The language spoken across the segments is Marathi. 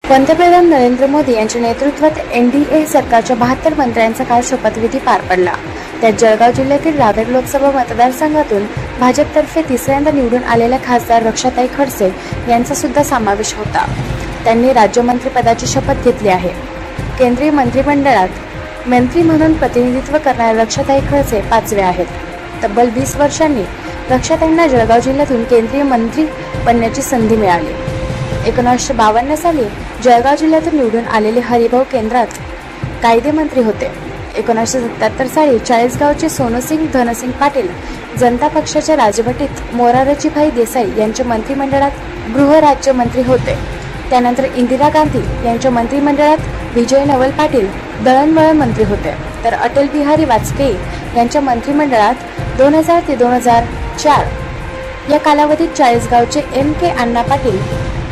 पंतप्रधान नरेंद्र मोदी यांच्या नेतृत्वात एनडीए सरकारच्या 72 मंत्र्यांचा काल शपथविधी पार पडला। त्यात जळगाव जिल्ह्यातील रावेर लोकसभा मतदारसंघातून भाजपतर्फे तिसऱ्यांदा निवडून आलेल्या खासदार रक्षाताई खडसे यांचा सुद्धा समावेश होता। त्यांनी राज्यमंत्रीपदाची शपथ घेतली आहे। केंद्रीय मंत्रिमंडळात मंत्री म्हणून प्रतिनिधित्व करणाऱ्या रक्षाताई खडसे 5वे आहेत। तब्बल 20 वर्षांनी रक्षाताईंना जळगाव जिल्ह्यातून केंद्रीय मंत्री बनण्याची संधी मिळाली। 1952 साली जळगाव जिल्ह्यातून निवडून आलेले हरिभाऊ केंद्रात कायदेमंत्री होते। 1977 साली चाळीसगावचे सोनूसिंग धनसिंग पाटील जनता पक्षाच्या राजवटीत मोरारजीभाई देसाई यांच्या मंत्रिमंडळात गृहराज्यमंत्री होते। त्यानंतर इंदिरा गांधी यांच्या मंत्रिमंडळात विजय नवल पाटील दळणवळण मंत्री होते, तर अटल बिहारी वाजपेयी यांच्या मंत्रिमंडळात 2000 ते 2004 या कालावधीत चाळीसगावचे के अण्णा पाटील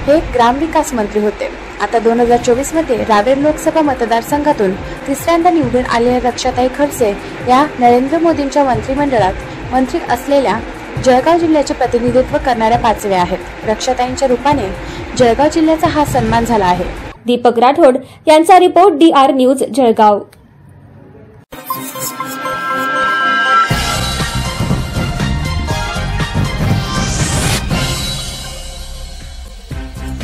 हे ग्रामविकास मंत्री होते। आता 2024 मध्ये रावेर लोकसभा मतदारसंघातून तिसऱ्यांदा निवडून आलेल्या रक्षाताई खडसे या नरेंद्र मोदींच्या मंत्रिमंडळात मंत्री असलेल्या जळगाव जिल्ह्याचे प्रतिनिधित्व करणाऱ्या 5व्या आहेत। रक्षाताईंच्या रूपाने जळगाव जिल्ह्याचा हा सन्मान झाला आहे। दीपक राठोड यांचा रिपोर्ट DR न्यूज जळगाव।